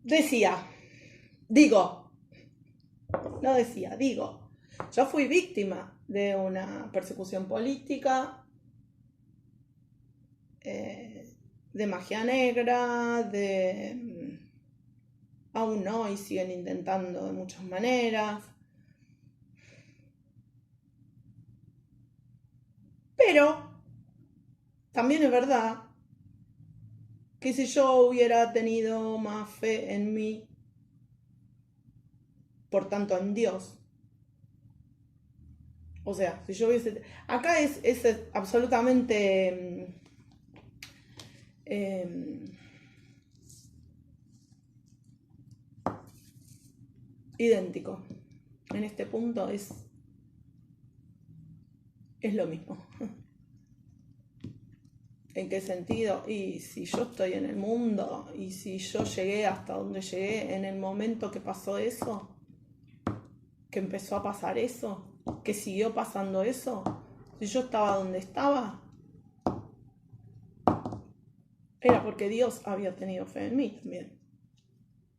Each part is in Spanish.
decía, digo, no decía, digo, yo fui víctima de una persecución política, de magia negra, aún hoy siguen intentando de muchas maneras. Pero también es verdad que si yo hubiera tenido más fe en mí, por tanto en Dios, o sea, si yo hubiese... Acá es absolutamente idéntico. En este punto es lo mismo. ¿En qué sentido? Y si yo estoy en el mundo y si yo llegué hasta donde llegué en el momento que pasó eso, que empezó a pasar eso, que siguió pasando eso, si yo estaba donde estaba, era porque Dios había tenido fe en mí también.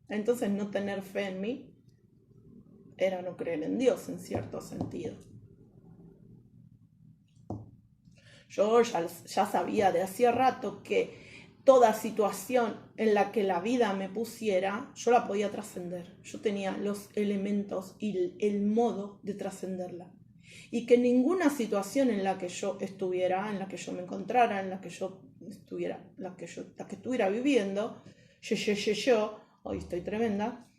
Entonces no tener fe en mí era no creer en Dios en cierto sentido. Yo ya sabía de hacía rato que toda situación en la que la vida me pusiera, yo la podía trascender. Yo tenía los elementos y el modo de trascenderla. Y que ninguna situación en la que yo estuviera, en la que yo me encontrara, en la que yo estuviera, la que estuviera viviendo, yo, hoy estoy tremenda,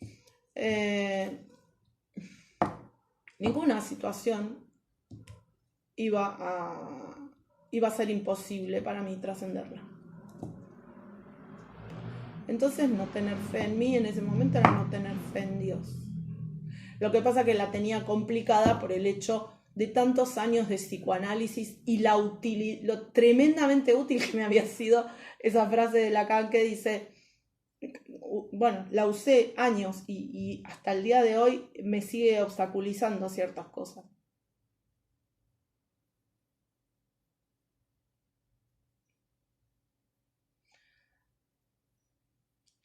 ninguna situación iba a ser imposible para mí trascenderla. Entonces no tener fe en mí en ese momento era no tener fe en Dios. Lo que pasa es que la tenía complicada por el hecho de tantos años de psicoanálisis y lo tremendamente útil que me había sido esa frase de Lacan que dice, bueno, la usé años y hasta el día de hoy me sigue obstaculizando ciertas cosas.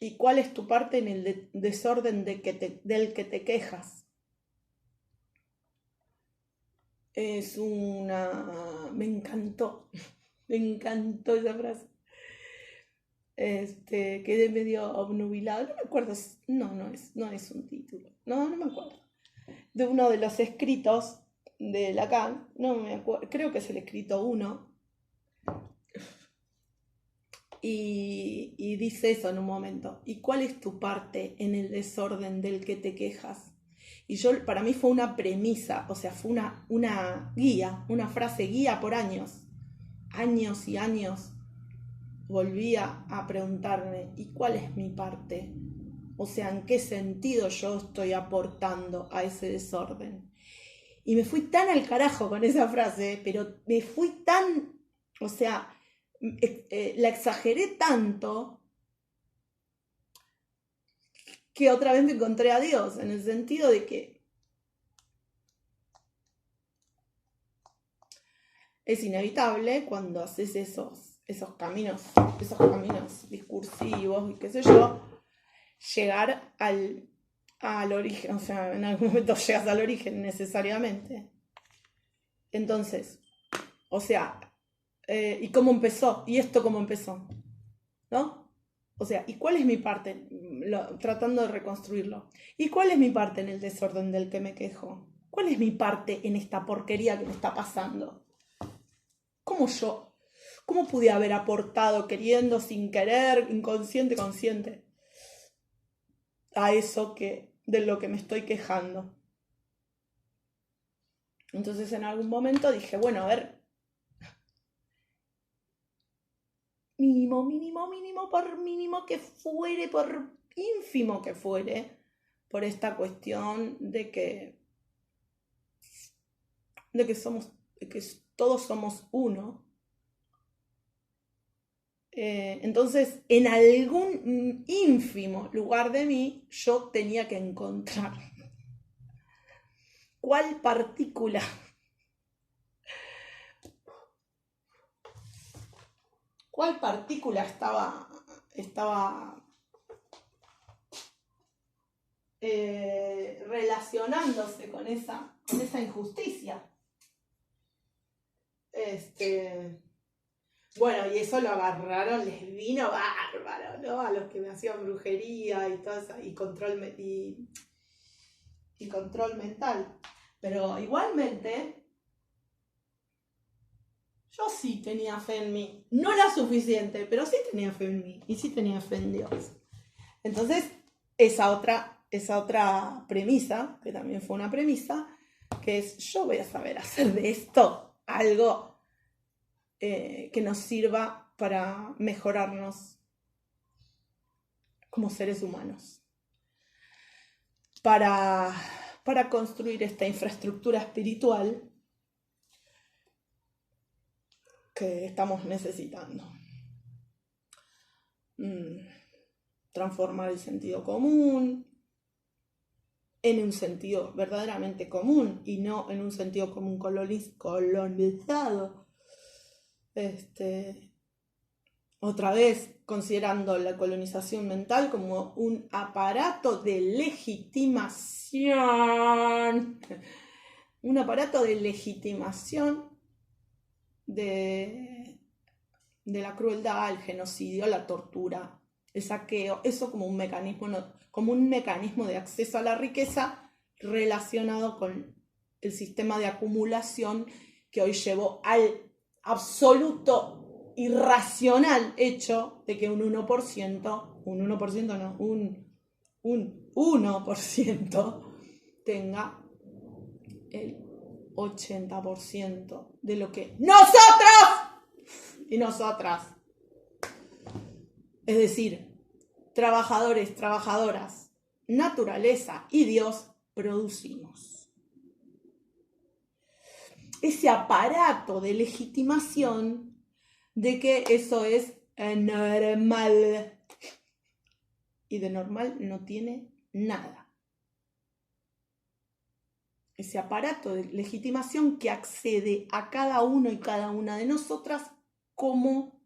¿Y cuál es tu parte en el desorden del que te quejas? Es una... Me encantó esa frase. Quedé medio obnubilado. No me acuerdo. No es un título. No me acuerdo. De uno de los escritos de Lacan. No me acuerdo. Creo que es el escrito 1. Y dice eso en un momento. ¿Y cuál es tu parte en el desorden del que te quejas? Y para mí fue una premisa, o sea, fue una guía, una frase guía por años. Años y años volvía a preguntarme, ¿y cuál es mi parte? O sea, ¿en qué sentido yo estoy aportando a ese desorden? Y me fui tan al carajo con esa frase, pero me fui tan, o sea, la exageré tanto que otra vez me encontré a Dios, en el sentido de que es inevitable cuando haces esos caminos discursivos y qué sé yo, llegar al origen, o sea, en algún momento llegas al origen necesariamente. Entonces, o sea, ¿y cómo empezó? ¿Y esto cómo empezó? ¿No? O sea, ¿y cuál es mi parte? Tratando de reconstruirlo. ¿Y cuál es mi parte en el desorden del que me quejo? ¿Cuál es mi parte en esta porquería que me está pasando? ¿Cómo pude haber aportado queriendo, sin querer, inconsciente, consciente, a eso de lo que me estoy quejando? Entonces en algún momento dije, bueno, a ver, mínimo, por mínimo que fuere, por ínfimo que fuere, por esta cuestión de que todos somos uno. Entonces, en algún ínfimo lugar de mí, yo tenía que encontrar cuál partícula estaba relacionándose con esa injusticia. Bueno, y eso lo agarraron, les vino bárbaro, ¿no? A los que me hacían brujería y todo eso, y control mental. Pero igualmente, yo sí tenía fe en mí. No era suficiente, pero sí tenía fe en mí. Y sí tenía fe en Dios. Entonces, esa otra premisa, que también fue una premisa, que es: yo voy a saber hacer de esto algo que nos sirva para mejorarnos como seres humanos. Para construir esta infraestructura espiritual que estamos necesitando. Transformar el sentido común en un sentido verdaderamente común y no en un sentido común colonizado. Otra vez, considerando la colonización mental como un aparato de legitimación. Un aparato de legitimación de la crueldad, el genocidio, la tortura, el saqueo, eso como un mecanismo de acceso a la riqueza relacionado con el sistema de acumulación que hoy llevó al absoluto irracional hecho de que un 1% tenga el 80% de lo que nosotros y nosotras, es decir, trabajadores, trabajadoras, naturaleza y Dios, producimos. Ese aparato de legitimación de que eso es normal. Y de normal no tiene nada. Ese aparato de legitimación que accede a cada uno y cada una de nosotras como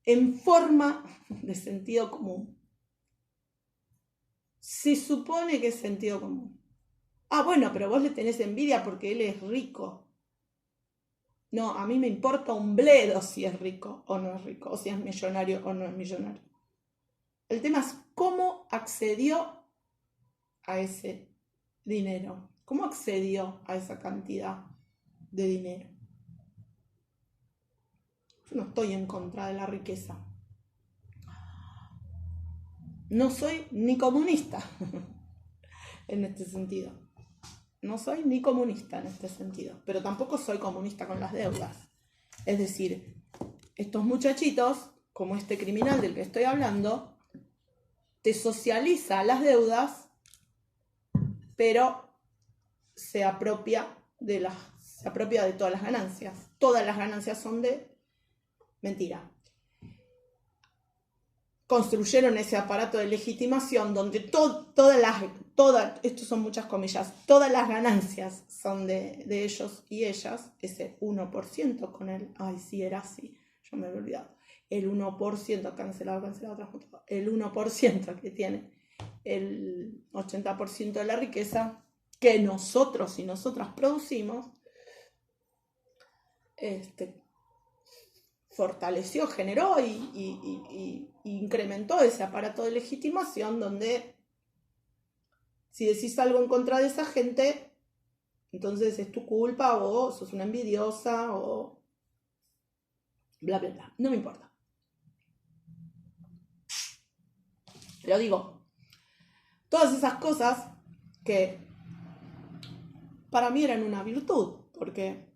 en forma de sentido común. Se supone que es sentido común. Bueno, pero vos le tenés envidia porque él es rico. No, a mí me importa un bledo si es rico o no es rico, o si es millonario o no es millonario. El tema es cómo accedió a ese dinero, cómo accedió a esa cantidad de dinero. Yo no estoy en contra de la riqueza. No soy ni comunista en este sentido. No soy ni comunista en este sentido, pero tampoco soy comunista con las deudas. Es decir, estos muchachitos, como este criminal del que estoy hablando, te socializa las deudas, pero se apropia de todas las ganancias. Todas las ganancias son de mentira. Construyeron ese aparato de legitimación donde estos son muchas comillas, todas las ganancias son de ellos y ellas, ese 1% con el, sí era así, yo me había olvidado, el 1% cancelado, el 1% que tiene el 80% de la riqueza que nosotros y nosotras producimos, fortaleció, generó y incrementó ese aparato de legitimación donde si decís algo en contra de esa gente, entonces es tu culpa o sos una envidiosa o bla, bla, bla. No me importa. Lo digo. Todas esas cosas que para mí eran una virtud, porque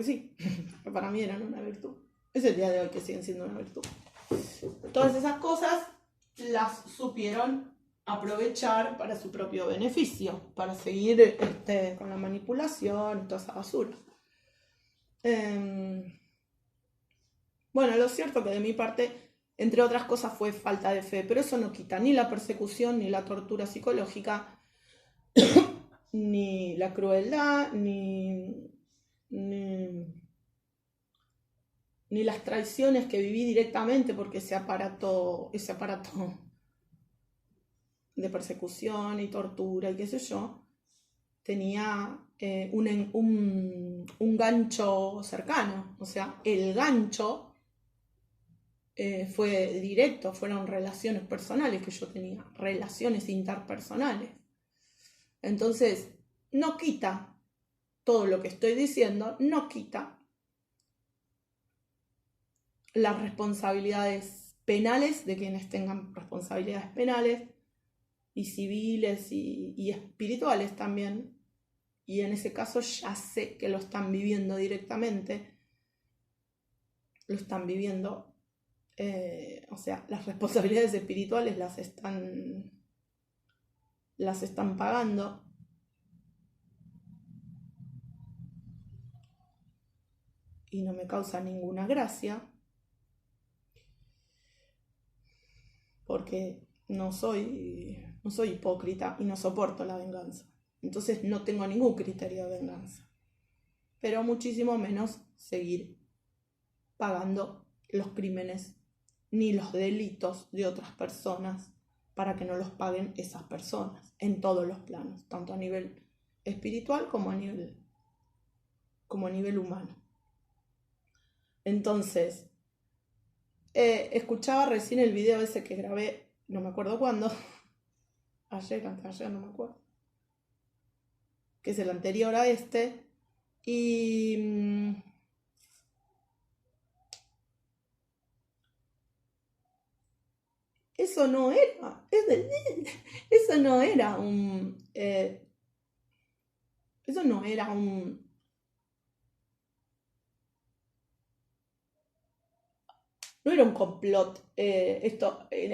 sí, para mí eran una virtud. Es el día de hoy que siguen siendo una virtud. Todas esas cosas las supieron aprovechar para su propio beneficio, para seguir con la manipulación y toda esa basura. Bueno, lo cierto que de mi parte, entre otras cosas, fue falta de fe, pero eso no quita ni la persecución, ni la tortura psicológica, ni la crueldad, ni las traiciones que viví directamente, porque ese aparato de persecución y tortura y qué sé yo, tenía un gancho cercano. O sea, el gancho fue directo, fueron relaciones personales que yo tenía, relaciones interpersonales. Entonces, no quita todo lo que estoy diciendo, no quita las responsabilidades penales de quienes tengan responsabilidades penales y civiles y espirituales también. Y en ese caso ya sé que lo están viviendo directamente, lo están viviendo, o sea, las responsabilidades espirituales las están pagando. Y no me causa ninguna gracia, porque no soy hipócrita y no soporto la venganza. Entonces no tengo ningún criterio de venganza. Pero muchísimo menos seguir pagando los crímenes ni los delitos de otras personas para que no los paguen esas personas en todos los planos, tanto a nivel espiritual como a nivel humano. Entonces, escuchaba recién el video ese que grabé, no me acuerdo cuándo, ayer, no me acuerdo, que es el anterior a este, y eso no era, eso no era no era un complot, esto, en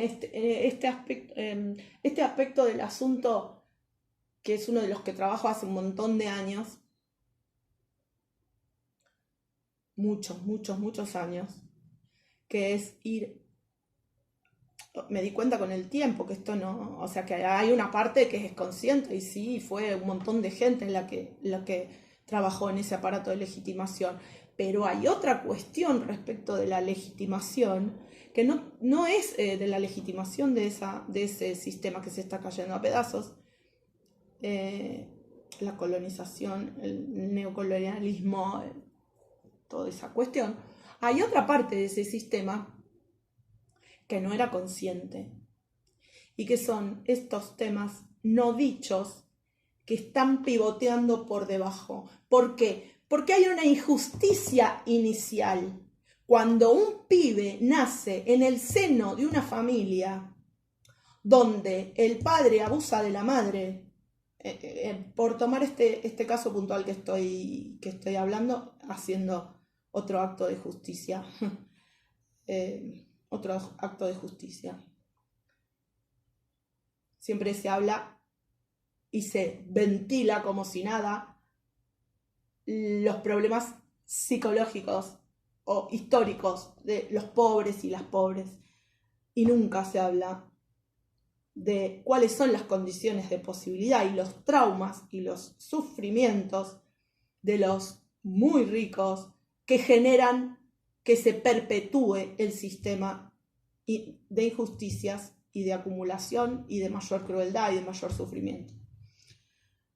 este aspecto del asunto, que es uno de los que trabajo hace un montón de años, muchos años, que es me di cuenta con el tiempo que esto no, o sea, que hay una parte que es consciente, y sí, fue un montón de gente la que trabajó en ese aparato de legitimación, pero hay otra cuestión respecto de la legitimación, que no es de la legitimación de ese sistema que se está cayendo a pedazos, la colonización, el neocolonialismo, toda esa cuestión. Hay otra parte de ese sistema que no era consciente, y que son estos temas no dichos que están pivoteando por debajo. ¿Por qué? Porque hay una injusticia inicial. Cuando un pibe nace en el seno de una familia donde el padre abusa de la madre, por tomar este caso puntual que estoy hablando, haciendo otro acto de justicia, otro acto de justicia. Siempre se habla y se ventila como si nada los problemas psicológicos o históricos de los pobres y las pobres, y nunca se habla de cuáles son las condiciones de posibilidad y los traumas y los sufrimientos de los muy ricos que generan que se perpetúe el sistema de injusticias y de acumulación y de mayor crueldad y de mayor sufrimiento.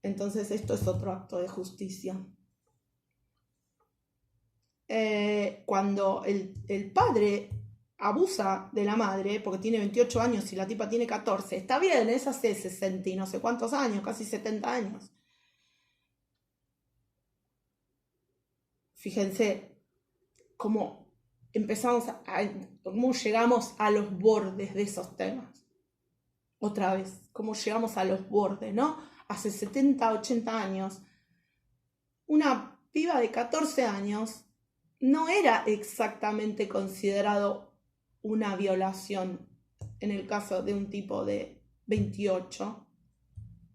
Entonces esto es otro acto de justicia. Cuando el padre abusa de la madre porque tiene 28 años y la tipa tiene 14, está bien, es hace 60 y no sé cuántos años, casi 70 años. Fíjense cómo cómo llegamos a los bordes de esos temas. Otra vez, cómo llegamos a los bordes, ¿no? Hace 70, 80 años, una piba de 14 años no era exactamente considerado una violación en el caso de un tipo de 28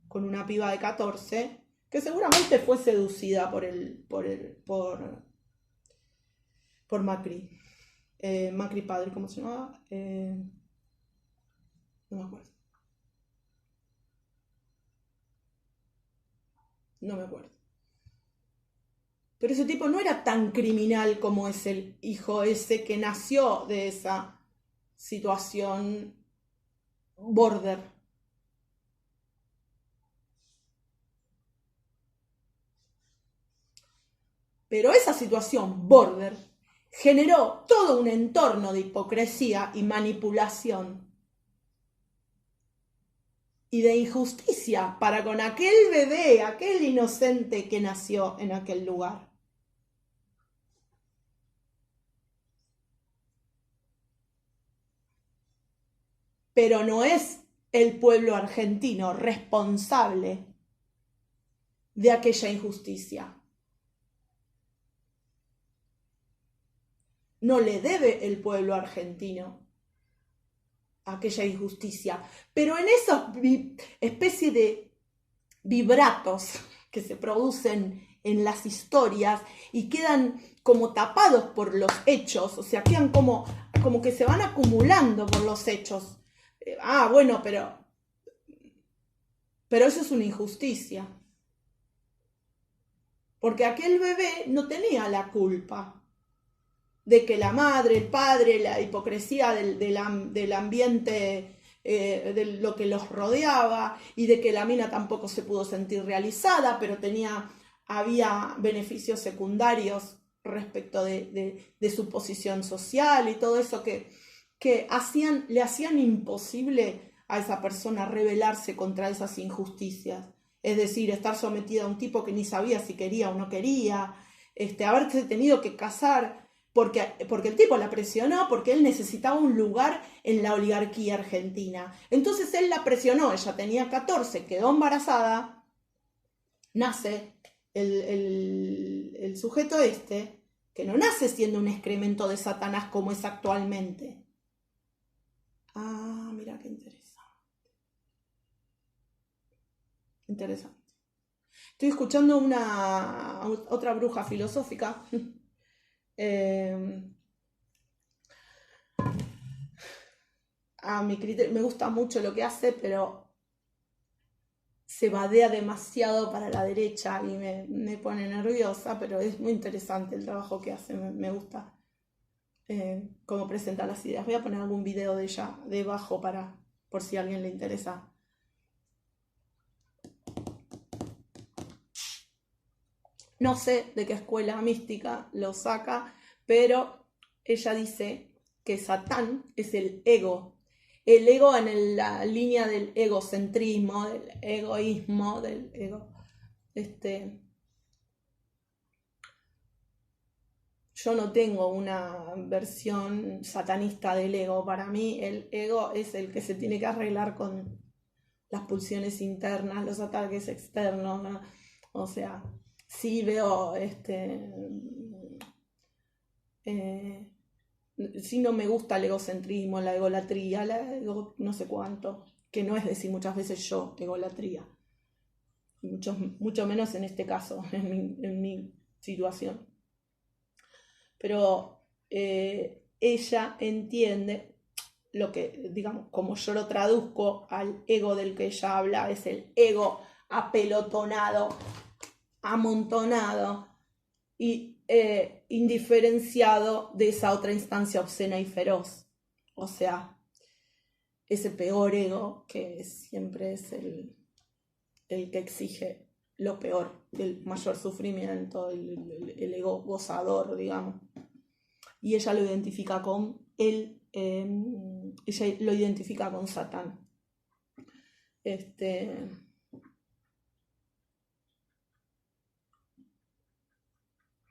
con una piba de 14 que seguramente fue seducida por Macri. Macri padre, ¿cómo se llamaba? No me acuerdo. No me acuerdo. Pero ese tipo no era tan criminal como es el hijo ese que nació de esa situación border. Pero esa situación border generó todo un entorno de hipocresía y manipulación y de injusticia para con aquel bebé, aquel inocente que nació en aquel lugar. Pero no es el pueblo argentino responsable de aquella injusticia. No le debe el pueblo argentino aquella injusticia. Pero en esa especie de vibratos que se producen en las historias y quedan como tapados por los hechos, o sea, quedan como que se van acumulando por los hechos. Bueno, pero eso es una injusticia. Porque aquel bebé no tenía la culpa de que la madre, el padre, la hipocresía del ambiente, de lo que los rodeaba, y de que la mina tampoco se pudo sentir realizada, pero había beneficios secundarios respecto de su posición social y todo eso que le hacían imposible a esa persona rebelarse contra esas injusticias. Es decir, estar sometida a un tipo que ni sabía si quería o no quería, haberse tenido que casar porque el tipo la presionó, porque él necesitaba un lugar en la oligarquía argentina. Entonces él la presionó, ella tenía 14, quedó embarazada, nace el sujeto que no nace siendo un excremento de Satanás como es actualmente. Mira qué interesante. Estoy escuchando otra bruja filosófica. A mi criterio me gusta mucho lo que hace, pero se vadea demasiado para la derecha y me pone nerviosa, pero es muy interesante el trabajo que hace, me gusta cómo presenta las ideas. Voy a poner algún video de ella debajo por si a alguien le interesa. No sé de qué escuela mística lo saca, pero ella dice que Satán es el ego en la línea del egocentrismo, del egoísmo, del ego. Yo no tengo una versión satanista del ego. Para mí el ego es el que se tiene que arreglar con las pulsiones internas, los ataques externos, ¿no? O sea, sí veo sí no me gusta el egocentrismo, la egolatría, no sé cuánto, que no es decir muchas veces yo, egolatría. Mucho menos en este caso, en mi situación. Pero ella entiende lo que, digamos, como yo lo traduzco al ego del que ella habla, es el ego apelotonado, amontonado y indiferenciado de esa otra instancia obscena y feroz. O sea, ese peor ego que siempre es el que exige lo peor, el mayor sufrimiento, el ego gozador, digamos. Y ella lo identifica con ella lo identifica con Satán.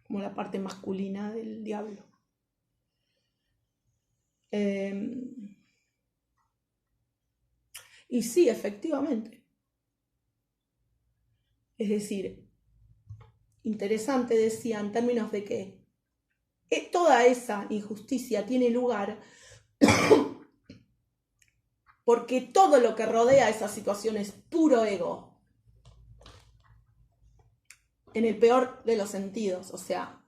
Como la parte masculina del diablo. Y sí, efectivamente. Es decir, interesante, decía, en términos de que toda esa injusticia tiene lugar porque todo lo que rodea esa situación es puro ego. En el peor de los sentidos, o sea,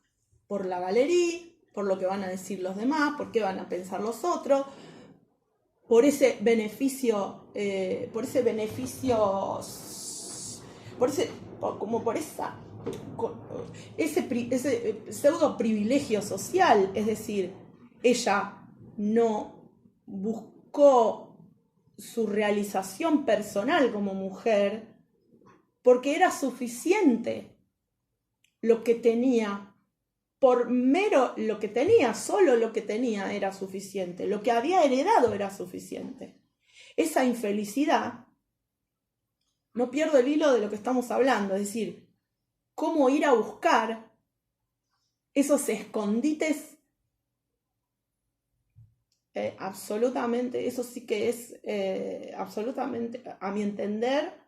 por la galería, por lo que van a decir los demás, por qué van a pensar los otros, por ese beneficio, ese pseudo privilegio social. Es decir, ella no buscó su realización personal como mujer porque era suficiente lo que tenía por mero lo que tenía, solo lo que tenía era suficiente, lo que había heredado era suficiente. Esa infelicidad, no pierdo el hilo de lo que estamos hablando, es decir, cómo ir a buscar esos escondites, absolutamente, eso sí que es absolutamente, a mi entender,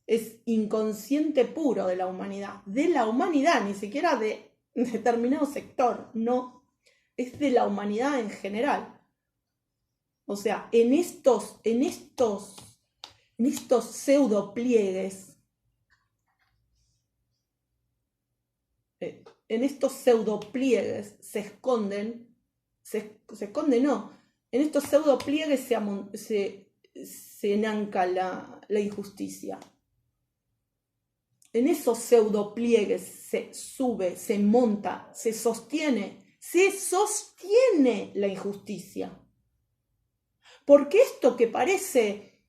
es inconsciente puro de la humanidad, ni siquiera de determinado sector, no, es de la humanidad en general. O sea, en estos pseudo pliegues, se esconden, no, en estos pseudo pliegues se enanca la injusticia. En esos pseudo pliegues se sube, se monta, se sostiene la injusticia. Porque esto que parece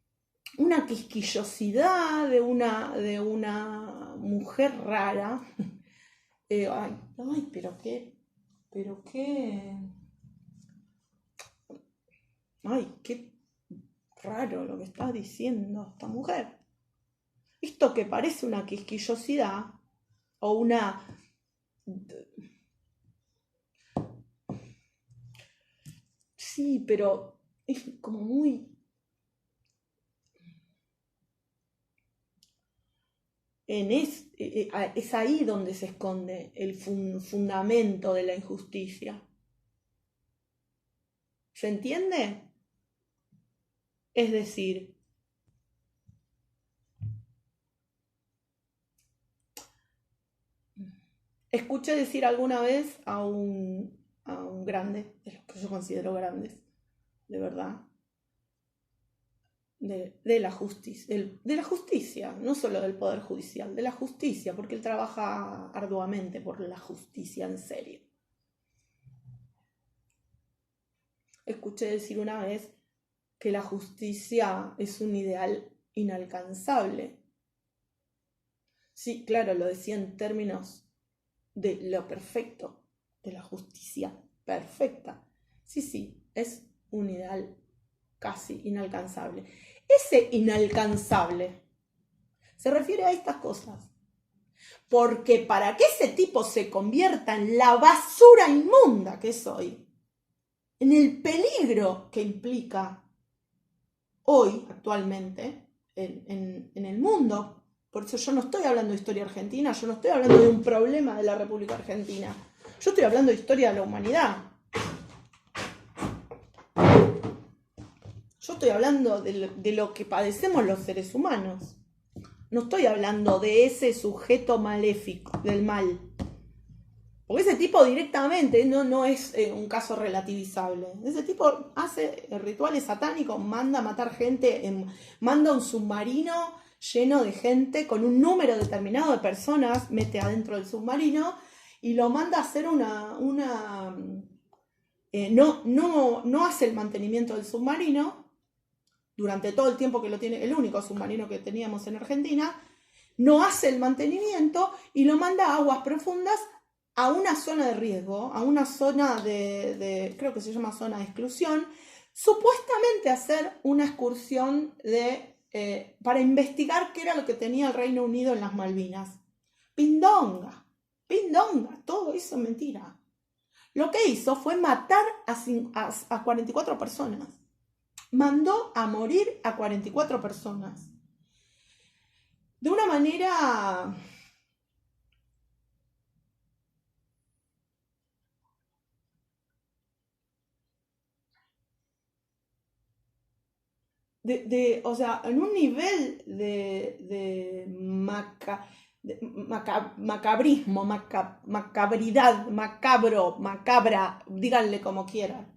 una quisquillosidad de una mujer rara, pero qué, qué raro lo que está diciendo esta mujer. Esto que parece una quisquillosidad o una... Sí, pero es como muy... Es ahí donde se esconde el fundamento de la injusticia. ¿Se entiende? Es decir, escuché decir alguna vez a un grande, de los que yo considero grandes, de verdad, de la justicia, no solo del poder judicial, de la justicia, porque él trabaja arduamente por la justicia en serio. Escuché decir una vez que la justicia es un ideal inalcanzable. Sí, claro, lo decía en términos de lo perfecto, de la justicia perfecta. Sí, es un ideal casi inalcanzable. Ese inalcanzable se refiere a estas cosas. Porque para que ese tipo se convierta en la basura inmunda que es hoy, en el peligro que implica hoy, actualmente, en el mundo. Por eso yo no estoy hablando de historia argentina, yo no estoy hablando de un problema de la República Argentina. Yo estoy hablando de historia de la humanidad. Yo estoy hablando de lo que padecemos los seres humanos. No estoy hablando de ese sujeto maléfico, del mal. Porque ese tipo directamente no es un caso relativizable. Ese tipo hace rituales satánicos, manda a matar gente, manda un submarino lleno de gente con un número determinado de personas, mete adentro del submarino y lo manda a hacer no hace el mantenimiento del submarino durante todo el tiempo que lo tiene, el único submarino que teníamos en Argentina, no hace el mantenimiento y lo manda a aguas profundas, a una zona de riesgo, a una zona creo que se llama zona de exclusión, supuestamente hacer una excursión para investigar qué era lo que tenía el Reino Unido en las Malvinas. Pindonga, todo eso es mentira. Lo que hizo fue matar a 44 personas. Mandó a morir a 44 personas. De una manera... o sea, en un nivel de macabrismo, macabridad, macabra, díganle como quieran.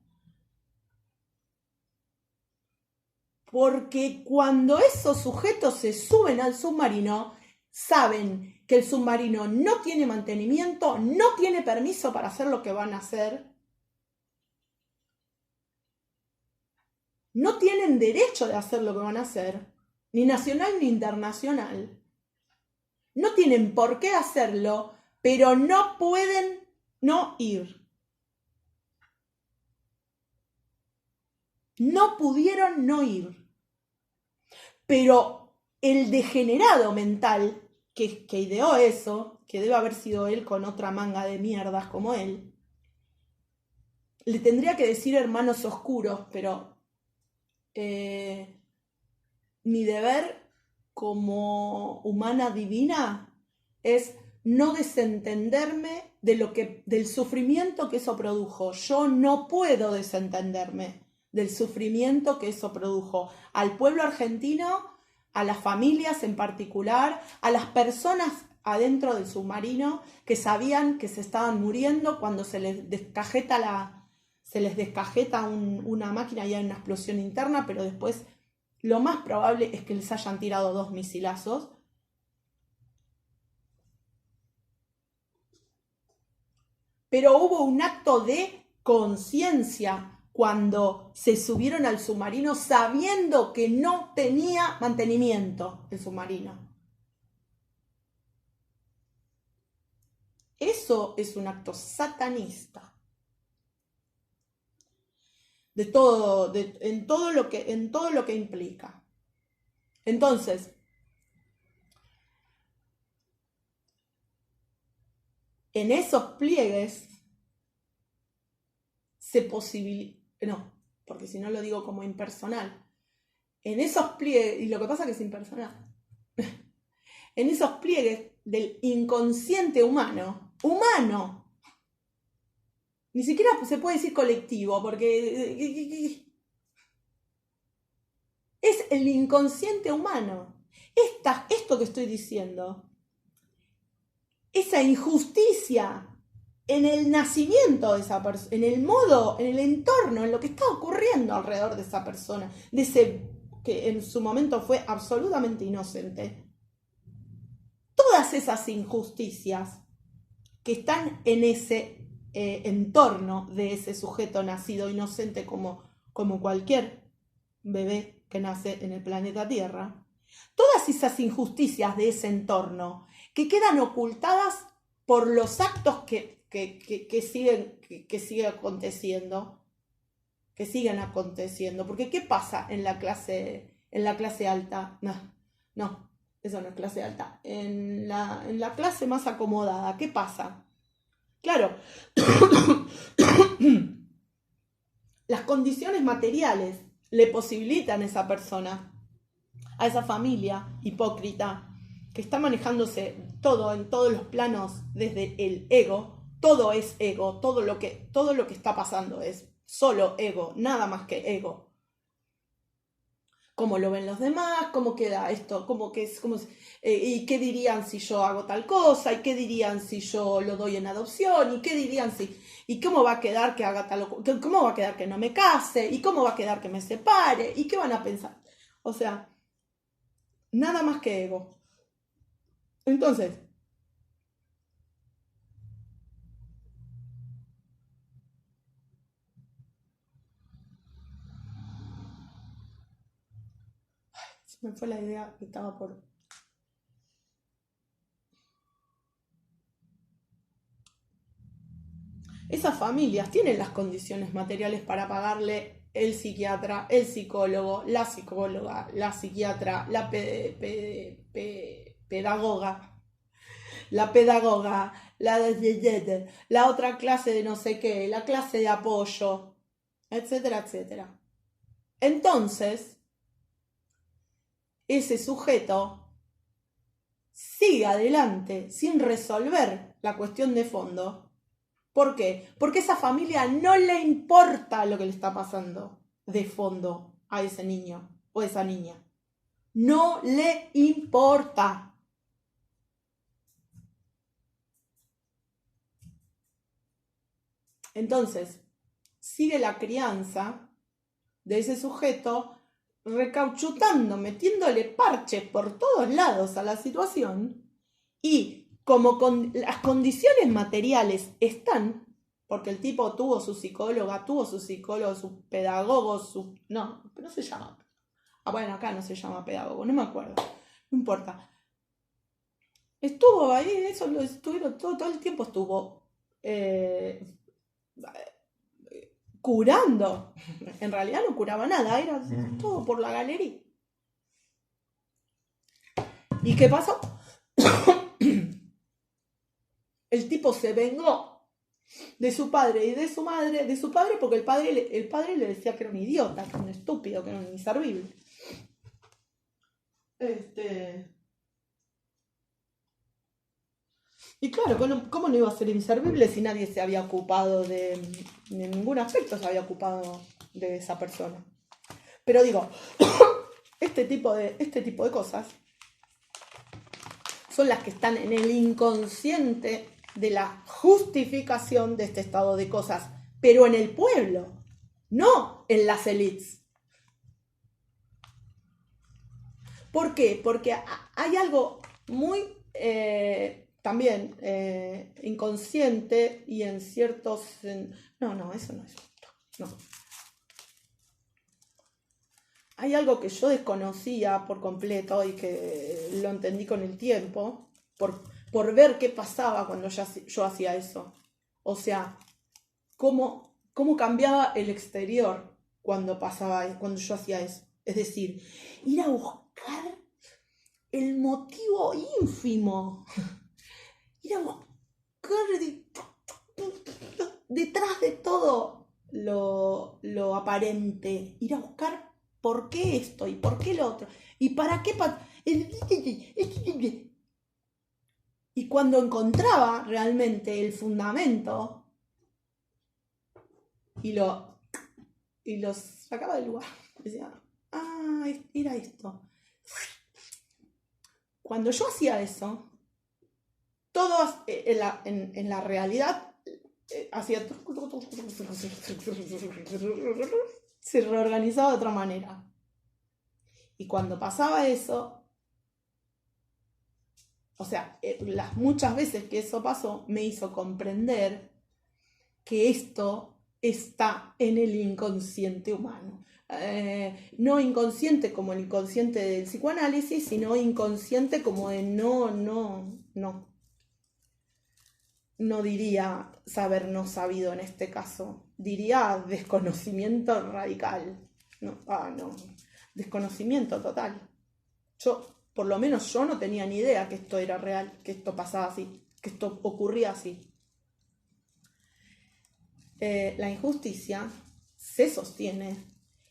Porque cuando esos sujetos se suben al submarino, saben que el submarino no tiene mantenimiento, no tiene permiso para hacer lo que van a hacer. No tienen derecho de hacer lo que van a hacer, ni nacional ni internacional. No tienen por qué hacerlo, pero no pueden no ir. No pudieron no ir. Pero el degenerado mental que ideó eso, que debe haber sido él con otra manga de mierdas como él, le tendría que decir hermanos oscuros, pero mi deber como humana divina es no desentenderme del sufrimiento que eso produjo. Yo no puedo desentenderme del sufrimiento que eso produjo al pueblo argentino, a las familias en particular, a las personas adentro del submarino que sabían que se estaban muriendo cuando se les descajeta una máquina y hay una explosión interna, pero después lo más probable es que les hayan tirado 2 misilazos. Pero hubo un acto de conciencia cuando se subieron al submarino sabiendo que no tenía mantenimiento el submarino. Eso es un acto satanista. En todo lo que implica. Entonces, en esos pliegues se posibilita, no, porque si no lo digo como impersonal, en esos pliegues, y lo que pasa es que es impersonal, en esos pliegues del inconsciente humano, ni siquiera se puede decir colectivo, porque es el inconsciente humano. Esto que estoy diciendo, esa injusticia en el nacimiento de esa persona, en el modo, en el entorno, en lo que está ocurriendo alrededor de esa persona, de ese que en su momento fue absolutamente inocente. Todas esas injusticias que están en ese entorno de ese sujeto nacido inocente como cualquier bebé que nace en el planeta Tierra, todas esas injusticias de ese entorno que quedan ocultadas por los actos que siguen aconteciendo, porque ¿qué pasa en la clase alta? No, eso no es clase alta. En la clase más acomodada, ¿qué pasa? Claro, las condiciones materiales le posibilitan a esa persona, a esa familia hipócrita, que está manejándose todo en todos los planos desde el ego. Todo es ego, todo lo que está pasando es solo ego, nada más que ego. Cómo lo ven los demás, cómo queda esto, y qué dirían si yo hago tal cosa, y qué dirían si yo lo doy en adopción, y qué dirían y cómo va a quedar que haga cómo va a quedar que no me case, y cómo va a quedar que me separe, y qué van a pensar. O sea, nada más que ego. Entonces, se me fue la idea que estaba por... Esas familias tienen las condiciones materiales para pagarle el psiquiatra, el psicólogo, la psicóloga, la psiquiatra, pedagoga, la otra clase de no sé qué, la clase de apoyo, etcétera, etcétera. Entonces, ese sujeto sigue adelante sin resolver la cuestión de fondo. ¿Por qué? Porque a esa familia no le importa lo que le está pasando de fondo a ese niño o esa niña. No le importa. Entonces, sigue la crianza de ese sujeto recauchutando, metiéndole parches por todos lados a la situación, y como las condiciones materiales están, porque el tipo tuvo su psicóloga, su pedagogo, no se llama. Bueno, acá no se llama pedagogo, no me acuerdo, no importa. Estuvo ahí, eso lo estuvieron, todo el tiempo estuvo curando. En realidad no curaba nada, era todo por la galería. ¿Y qué pasó? El tipo se vengó de su padre y de su madre, de su padre, porque el padre le decía que era un idiota, que era un estúpido, que era un inservible. Y claro, ¿cómo no iba a ser inservible si nadie se había ocupado de ningún aspecto, se había ocupado de esa persona? Pero digo, este tipo de cosas son las que están en el inconsciente de la justificación de este estado de cosas, pero en el pueblo, no en las élites. ¿Por qué? Porque hay algo muy también inconsciente y en ciertos... No, eso no es justo. No. Hay algo que yo desconocía por completo y que lo entendí con el tiempo, por ver qué pasaba cuando yo hacía eso. O sea, cómo cambiaba el exterior cuando yo hacía eso. Es decir, ir a buscar el motivo ínfimo. Ir a buscar detrás de todo lo aparente. Ir a buscar por qué esto y por qué lo otro. Y para qué... Y cuando encontraba realmente el fundamento y los sacaba del lugar, decía, era esto. Cuando yo hacía eso, todo en la realidad hacía... se reorganizaba de otra manera. Y cuando pasaba eso, o sea, las muchas veces que eso pasó, me hizo comprender que esto está en el inconsciente humano. No inconsciente como el inconsciente del psicoanálisis, sino inconsciente como de no diría saber no sabido en este caso, diría desconocimiento radical. No, desconocimiento total. Por lo menos yo no tenía ni idea que esto era real, que esto pasaba así, que esto ocurría así. La injusticia se sostiene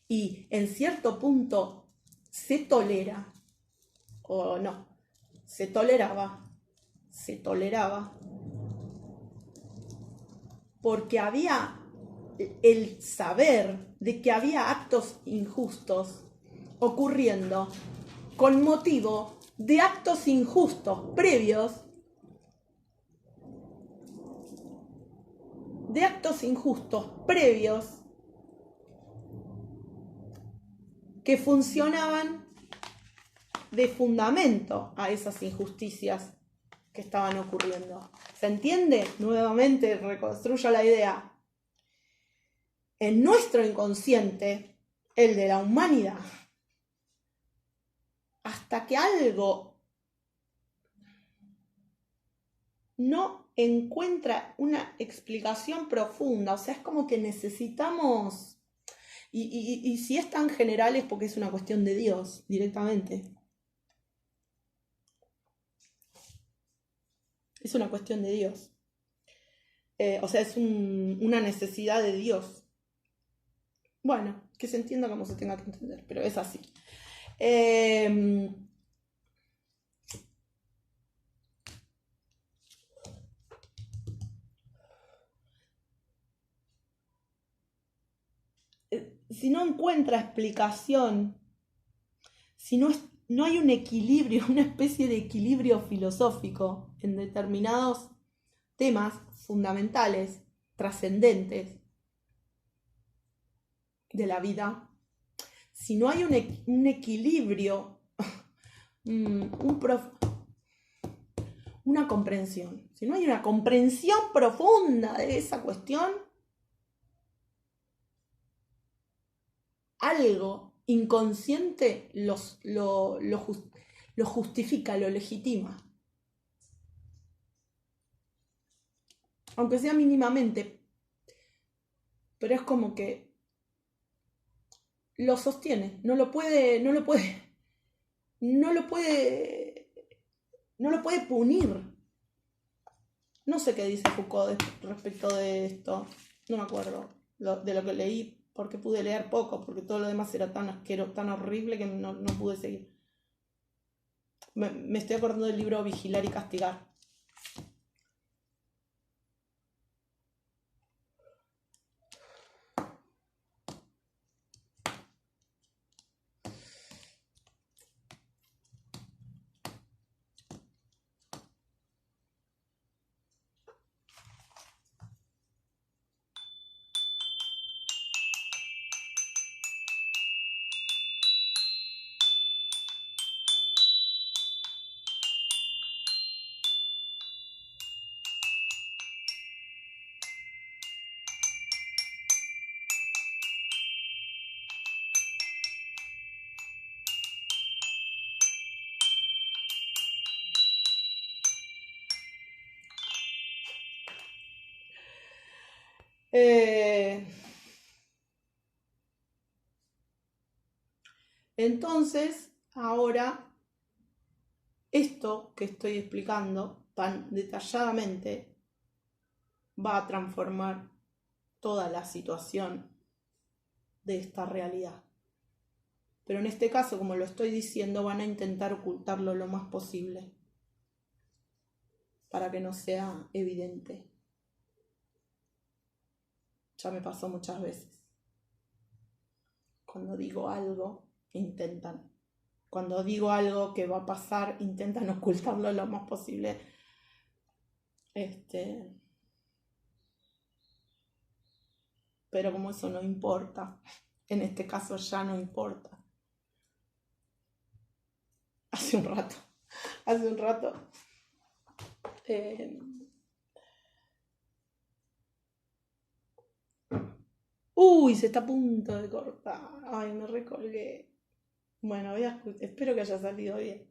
y en cierto punto se tolera, o no, se toleraba, porque había el saber de que había actos injustos ocurriendo con motivo de actos injustos previos, que funcionaban de fundamento a esas injusticias que estaban ocurriendo. ¿Se entiende? Nuevamente reconstruyo la idea. En nuestro inconsciente, el de la humanidad, hasta que algo no encuentra una explicación profunda, o sea, es como que necesitamos, y si es tan general es porque es una cuestión de Dios directamente. Es una cuestión de Dios. O sea, es una necesidad de Dios. Bueno, que se entienda como se tenga que entender, pero es así. Si no encuentra explicación, si no hay un equilibrio, una especie de equilibrio filosófico en determinados temas fundamentales, trascendentes de la vida, si no hay un equilibrio, una comprensión, si no hay una comprensión profunda de esa cuestión, algo inconsciente lo justifica, lo legitima. aunque sea mínimamente, pero es como que lo sostiene, no lo puede punir. No sé qué dice Foucault respecto de esto, no me acuerdo de lo que leí, porque pude leer poco, porque todo lo demás era tan asqueroso, tan horrible que no pude seguir. Me estoy acordando del libro Vigilar y Castigar. Entonces, ahora, esto que estoy explicando tan detalladamente va a transformar toda la situación de esta realidad. Pero en este caso, como lo estoy diciendo, van a intentar ocultarlo lo más posible para que no sea evidente. Ya me pasó muchas veces. Cuando digo algo, cuando digo algo que va a pasar, intentan ocultarlo lo más posible. Pero como eso no importa, en este caso ya no importa. Hace un rato. Uy, se está a punto de cortar. Ay, me recolgué. Bueno, espero que haya salido bien.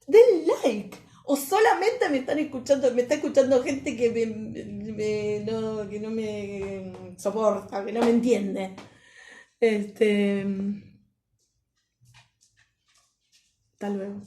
Den like. O solamente me está escuchando gente que que no me soporta, que no me entiende. Hasta luego.